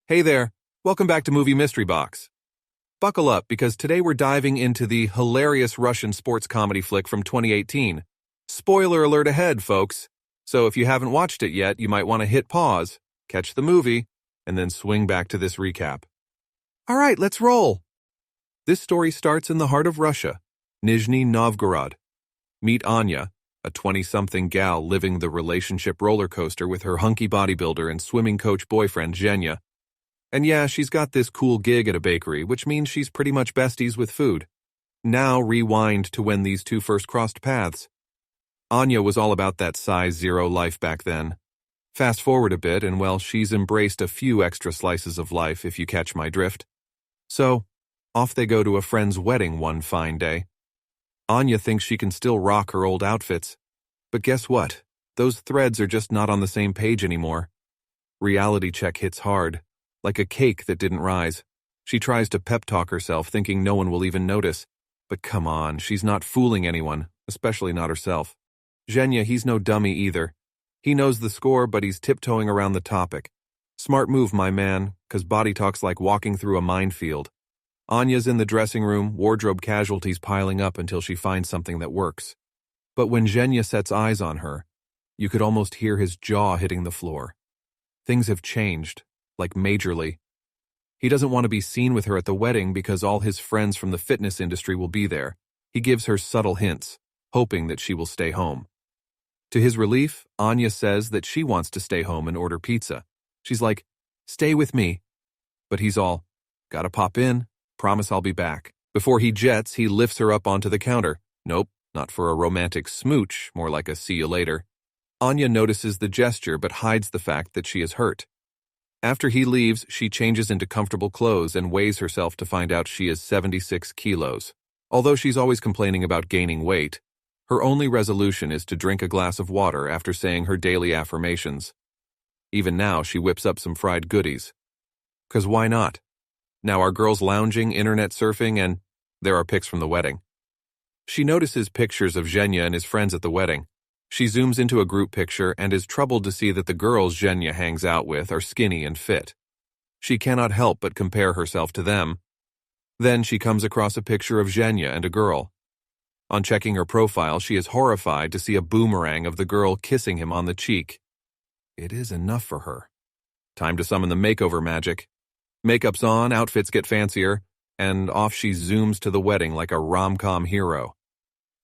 Hey there, welcome back to Movie Mystery Box. Buckle up because today we're diving into the hilarious Russian sports comedy flick from 2018. Spoiler alert ahead, folks. So if you haven't watched it yet, you might want to hit pause, catch the movie, and then swing back to this recap. All right, let's roll. This story starts in the heart of Russia, Nizhny Novgorod. Meet Anya, a 20-something gal living the relationship roller coaster with her hunky bodybuilder and swimming coach boyfriend Zhenya. And yeah, she's got this cool gig at a bakery, which means she's pretty much besties with food. Now rewind to when these two first crossed paths. Anya was all about that size zero life back then. Fast forward a bit and well, she's embraced a few extra slices of life if you catch my drift. So, off they go to a friend's wedding one fine day. Anya thinks she can still rock her old outfits. But guess what? Those threads are just not on the same page anymore. Reality check hits hard. Like a cake that didn't rise. She tries to pep talk herself, thinking no one will even notice. But come on, she's not fooling anyone, especially not herself. Zhenya, he's no dummy either. He knows the score, but he's tiptoeing around the topic. Smart move, my man, 'cause body talk's like walking through a minefield. Anya's in the dressing room, wardrobe casualties piling up until she finds something that works. But when Zhenya sets eyes on her, you could almost hear his jaw hitting the floor. Things have changed. Like majorly. He doesn't want to be seen with her at the wedding because all his friends from the fitness industry will be there. He gives her subtle hints, hoping that she will stay home. To his relief, Anya says that she wants to stay home and order pizza. She's like, "Stay with me." But he's all, "Gotta pop in, promise I'll be back." Before he jets, he lifts her up onto the counter. Nope, not for a romantic smooch, more like a see you later. Anya notices the gesture but hides the fact that she is hurt. After he leaves, she changes into comfortable clothes and weighs herself to find out she is 76 kilos. Although she's always complaining about gaining weight, her only resolution is to drink a glass of water after saying her daily affirmations. Even now, she whips up some fried goodies. 'Cause why not? Now our girl's lounging, internet surfing, and there are pics from the wedding. She notices pictures of Zhenya and his friends at the wedding. She zooms into a group picture and is troubled to see that the girls Zhenya hangs out with are skinny and fit. She cannot help but compare herself to them. Then she comes across a picture of Zhenya and a girl. On checking her profile, she is horrified to see a boomerang of the girl kissing him on the cheek. It is enough for her. Time to summon the makeover magic. Makeup's on, outfits get fancier, and off she zooms to the wedding like a rom-com hero.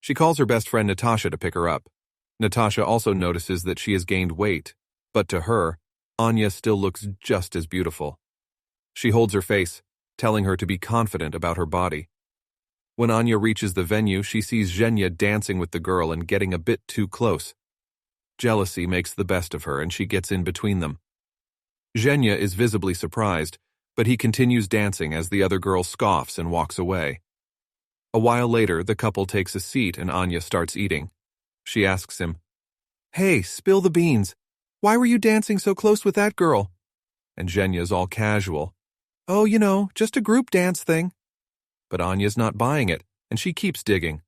She calls her best friend Natasha to pick her up. Natasha also notices that she has gained weight, but to her, Anya still looks just as beautiful. She holds her face, telling her to be confident about her body. When Anya reaches the venue, she sees Zhenya dancing with the girl and getting a bit too close. Jealousy makes the best of her and she gets in between them. Zhenya is visibly surprised, but he continues dancing as the other girl scoffs and walks away. A while later, the couple takes a seat and Anya starts eating. She asks him, "Hey, spill the beans. Why were you dancing so close with that girl?" And Zhenya's all casual. "Oh, just a group dance thing." But Anya's not buying it, and she keeps digging.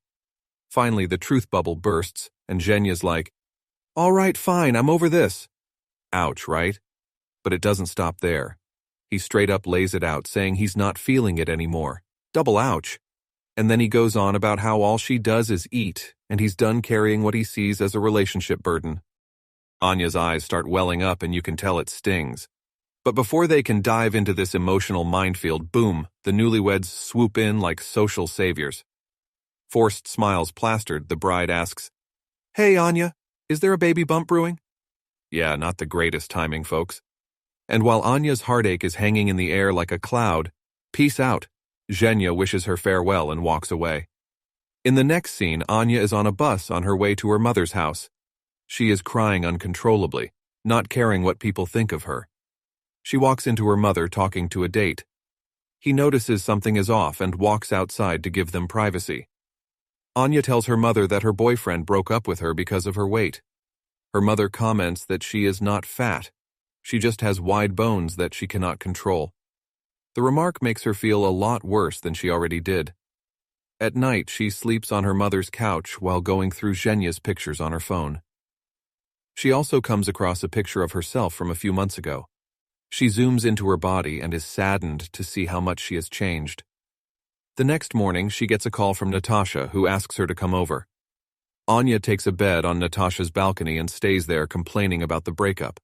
Finally, the truth bubble bursts, and Zhenya's like, "All right, fine, I'm over this." Ouch, right? But it doesn't stop there. He straight up lays it out, saying he's not feeling it anymore. Double ouch. And then he goes on about how all she does is eat, and he's done carrying what he sees as a relationship burden. Anya's eyes start welling up and you can tell it stings. But before they can dive into this emotional minefield, boom, the newlyweds swoop in like social saviors. Forced smiles plastered, the bride asks, "Hey, Anya, is there a baby bump brewing?" Yeah, not the greatest timing, folks. And while Anya's heartache is hanging in the air like a cloud, peace out. Zhenya wishes her farewell and walks away. In the next scene, Anya is on a bus on her way to her mother's house. She is crying uncontrollably, not caring what people think of her. She walks into her mother talking to a date. He notices something is off and walks outside to give them privacy. Anya tells her mother that her boyfriend broke up with her because of her weight. Her mother comments that she is not fat. She just has wide bones that she cannot control. The remark makes her feel a lot worse than she already did. At night, she sleeps on her mother's couch while going through Zhenya's pictures on her phone. She also comes across a picture of herself from a few months ago. She zooms into her body and is saddened to see how much she has changed. The next morning, she gets a call from Natasha, who asks her to come over. Anya takes a bed on Natasha's balcony and stays there complaining about the breakup.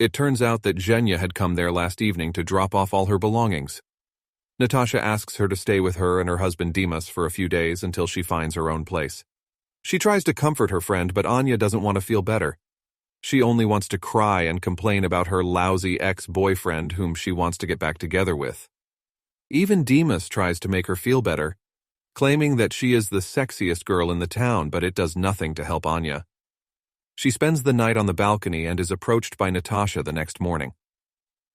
It turns out that Zhenya had come there last evening to drop off all her belongings. Natasha asks her to stay with her and her husband Dimas for a few days until she finds her own place. She tries to comfort her friend, but Anya doesn't want to feel better. She only wants to cry and complain about her lousy ex-boyfriend whom she wants to get back together with. Even Dimas tries to make her feel better, claiming that she is the sexiest girl in the town, but it does nothing to help Anya. She spends the night on the balcony and is approached by Natasha the next morning.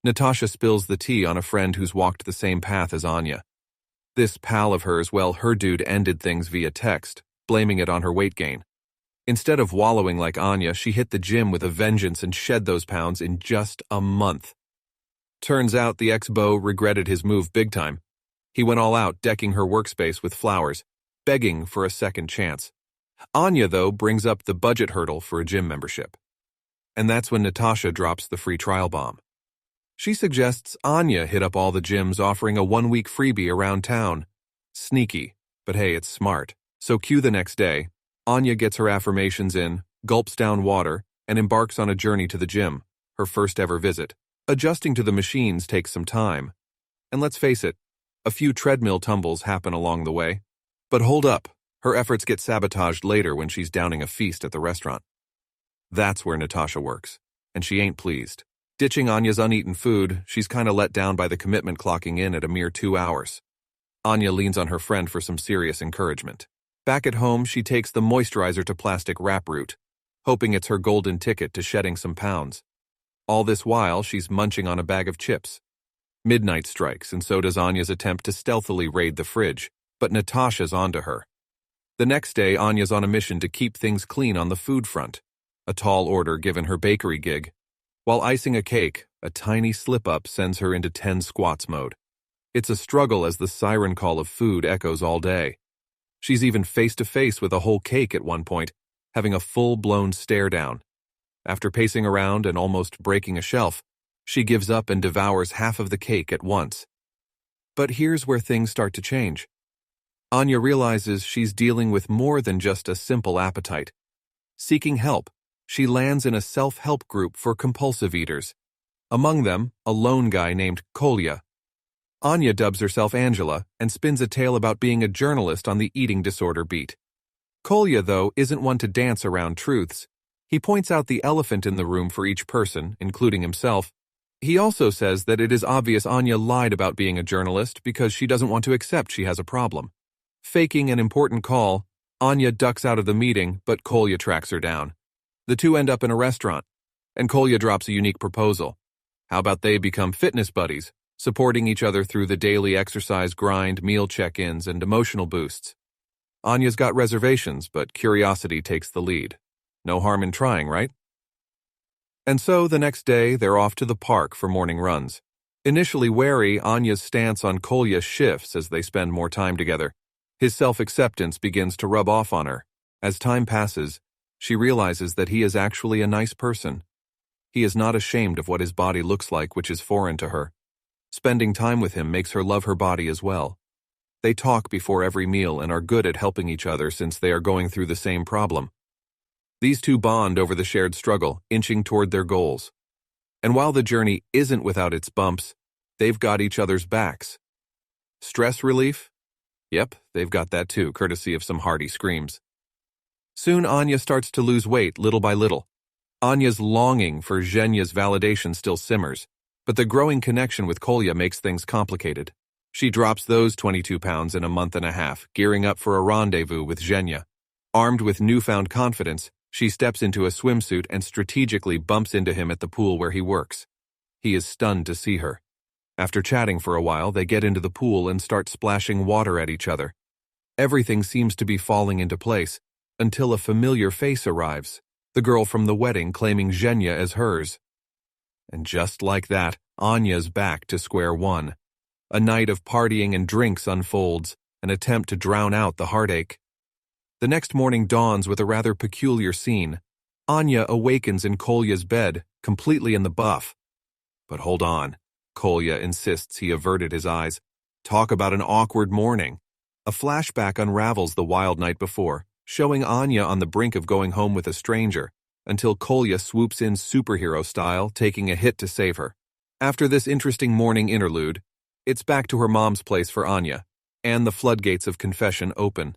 Natasha spills the tea on a friend who's walked the same path as Anya. This pal of hers, well, her dude ended things via text, blaming it on her weight gain. Instead of wallowing like Anya, she hit the gym with a vengeance and shed those pounds in just a month. Turns out the ex-beau regretted his move big time. He went all out, decking her workspace with flowers, begging for a second chance. Anya, though, brings up the budget hurdle for a gym membership. And that's when Natasha drops the free trial bomb. She suggests Anya hit up all the gyms offering a 1-week freebie around town. Sneaky, but hey, it's smart. So cue the next day. Anya gets her affirmations in, gulps down water, and embarks on a journey to the gym, her first ever visit. Adjusting to the machines takes some time. And let's face it, a few treadmill tumbles happen along the way. But hold up, her efforts get sabotaged later when she's downing a feast at the restaurant. That's where Natasha works, and she ain't pleased. Ditching Anya's uneaten food, she's kinda let down by the commitment clocking in at a mere 2 hours. Anya leans on her friend for some serious encouragement. Back at home, she takes the moisturizer to plastic wrap route, hoping it's her golden ticket to shedding some pounds. All this while, she's munching on a bag of chips. Midnight strikes, and so does Anya's attempt to stealthily raid the fridge, but Natasha's onto her. The next day, Anya's on a mission to keep things clean on the food front, a tall order given her bakery gig. While icing a cake, a tiny slip-up sends her into 10 squats mode. It's a struggle as the siren call of food echoes all day. She's even face-to-face with a whole cake at one point, having a full-blown stare-down. After pacing around and almost breaking a shelf, she gives up and devours half of the cake at once. But here's where things start to change. Anya realizes she's dealing with more than just a simple appetite. Seeking help, she lands in a self-help group for compulsive eaters. Among them, a lone guy named Kolya. Anya dubs herself Angela and spins a tale about being a journalist on the eating disorder beat. Kolya, though, isn't one to dance around truths. He points out the elephant in the room for each person, including himself. He also says that it is obvious Anya lied about being a journalist because she doesn't want to accept she has a problem. Faking an important call, Anya ducks out of the meeting, but Kolya tracks her down. The two end up in a restaurant, and Kolya drops a unique proposal. How about they become fitness buddies, supporting each other through the daily exercise grind, meal check-ins, and emotional boosts? Anya's got reservations, but curiosity takes the lead. No harm in trying, right? And so, the next day, they're off to the park for morning runs. Initially wary, Anya's stance on Kolya shifts as they spend more time together. His self-acceptance begins to rub off on her. As time passes, she realizes that he is actually a nice person. He is not ashamed of what his body looks like, which is foreign to her. Spending time with him makes her love her body as well. They talk before every meal and are good at helping each other since they are going through the same problem. These two bond over the shared struggle, inching toward their goals. And while the journey isn't without its bumps, they've got each other's backs. Stress relief? Yep, they've got that too, courtesy of some hearty screams. Soon Anya starts to lose weight little by little. Anya's longing for Zhenya's validation still simmers, but the growing connection with Kolya makes things complicated. She drops those 22 pounds in a month and a half, gearing up for a rendezvous with Zhenya. Armed with newfound confidence, she steps into a swimsuit and strategically bumps into him at the pool where he works. He is stunned to see her. After chatting for a while, they get into the pool and start splashing water at each other. Everything seems to be falling into place, until a familiar face arrives, the girl from the wedding claiming Zhenya as hers. And just like that, Anya's back to square one. A night of partying and drinks unfolds, an attempt to drown out the heartache. The next morning dawns with a rather peculiar scene. Anya awakens in Kolya's bed, completely in the buff. But hold on. Kolya insists he averted his eyes. Talk about an awkward morning. A flashback unravels the wild night before, showing Anya on the brink of going home with a stranger, until Kolya swoops in superhero style, taking a hit to save her. After this interesting morning interlude, it's back to her mom's place for Anya, and the floodgates of confession open.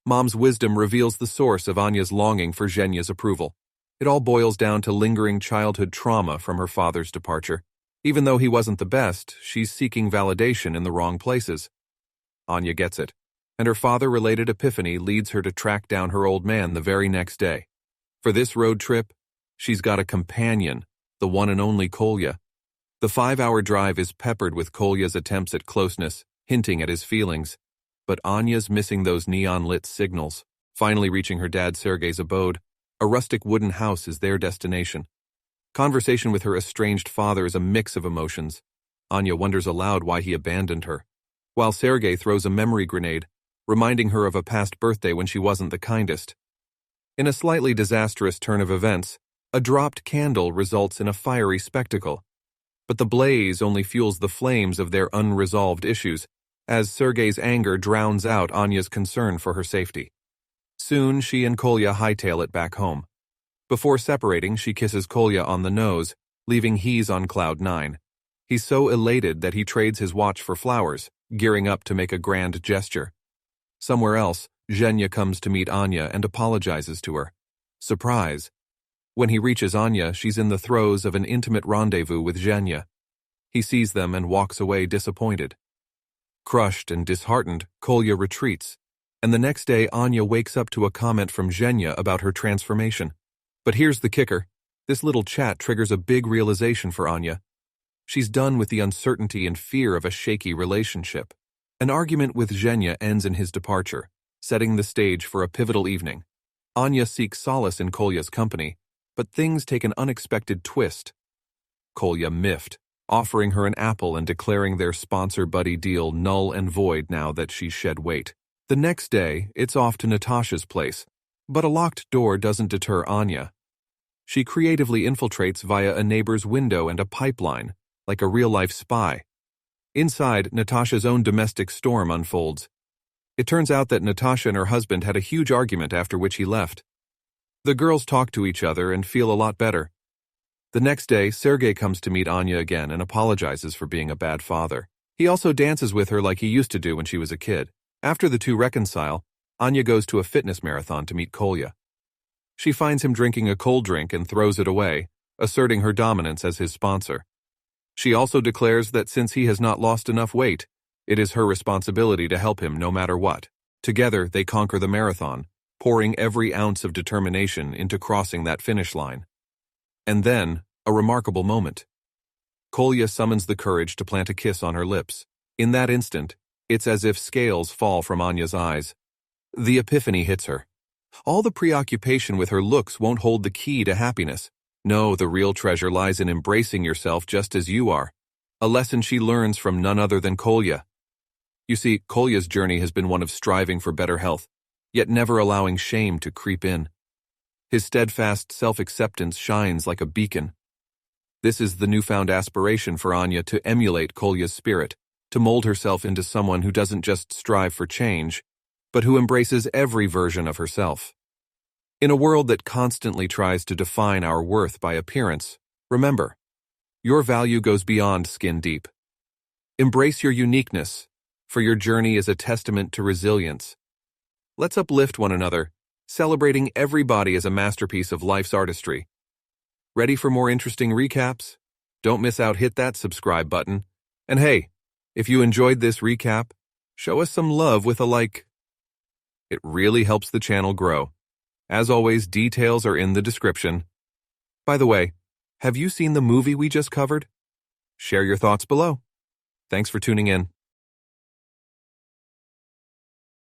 Mom's wisdom reveals the source of Anya's longing for Zhenya's approval. It all boils down to lingering childhood trauma from her father's departure. Even though he wasn't the best, she's seeking validation in the wrong places. Anya gets it, and her father-related epiphany leads her to track down her old man the very next day. For this road trip, she's got a companion, the one and only Kolya. The 5-hour drive is peppered with Kolya's attempts at closeness, hinting at his feelings. But Anya's missing those neon-lit signals. Finally reaching her dad Sergei's abode, a rustic wooden house is their destination. Conversation with her estranged father is a mix of emotions. Anya wonders aloud why he abandoned her, while Sergei throws a memory grenade, reminding her of a past birthday when she wasn't the kindest. In a slightly disastrous turn of events, a dropped candle results in a fiery spectacle. But the blaze only fuels the flames of their unresolved issues, as Sergei's anger drowns out Anya's concern for her safety. Soon, she and Kolya hightail it back home. Before separating, she kisses Kolya on the nose, leaving he's on cloud 9. He's so elated that he trades his watch for flowers, gearing up to make a grand gesture. Somewhere else, Zhenya comes to meet Anya and apologizes to her. Surprise. When he reaches Anya, she's in the throes of an intimate rendezvous with Zhenya. He sees them and walks away disappointed. Crushed and disheartened, Kolya retreats, and the next day Anya wakes up to a comment from Zhenya about her transformation. But here's the kicker. This little chat triggers a big realization for Anya. She's done with the uncertainty and fear of a shaky relationship. An argument with Zhenya ends in his departure, setting the stage for a pivotal evening. Anya seeks solace in Kolya's company, but things take an unexpected twist. Kolya miffed, offering her an apple and declaring their sponsor-buddy deal null and void now that she's shed weight. The next day, it's off to Natasha's place, but a locked door doesn't deter Anya. She creatively infiltrates via a neighbor's window and a pipeline, like a real-life spy. Inside, Natasha's own domestic storm unfolds. It turns out that Natasha and her husband had a huge argument after which he left. The girls talk to each other and feel a lot better. The next day, Sergei comes to meet Anya again and apologizes for being a bad father. He also dances with her like he used to do when she was a kid. After the two reconcile, Anya goes to a fitness marathon to meet Kolya. She finds him drinking a cold drink and throws it away, asserting her dominance as his sponsor. She also declares that since he has not lost enough weight, it is her responsibility to help him no matter what. Together, they conquer the marathon, pouring every ounce of determination into crossing that finish line. And then, a remarkable moment. Kolya summons the courage to plant a kiss on her lips. In that instant, it's as if scales fall from Anya's eyes. The epiphany hits her. All the preoccupation with her looks won't hold the key to happiness. No, the real treasure lies in embracing yourself just as you are, a lesson she learns from none other than Kolya. You see, Kolya's journey has been one of striving for better health, yet never allowing shame to creep in. His steadfast self-acceptance shines like a beacon. This is the newfound aspiration for Anya to emulate Kolya's spirit, to mold herself into someone who doesn't just strive for change, but who embraces every version of herself. In a world that constantly tries to define our worth by appearance, remember, your value goes beyond skin deep. Embrace your uniqueness, for your journey is a testament to resilience. Let's uplift one another, celebrating every body as a masterpiece of life's artistry. Ready for more interesting recaps? Don't miss out, hit that subscribe button. And hey, if you enjoyed this recap, show us some love with a like. It really helps the channel grow. As always, details are in the description. By the way, have you seen the movie we just covered? Share your thoughts below. Thanks for tuning in.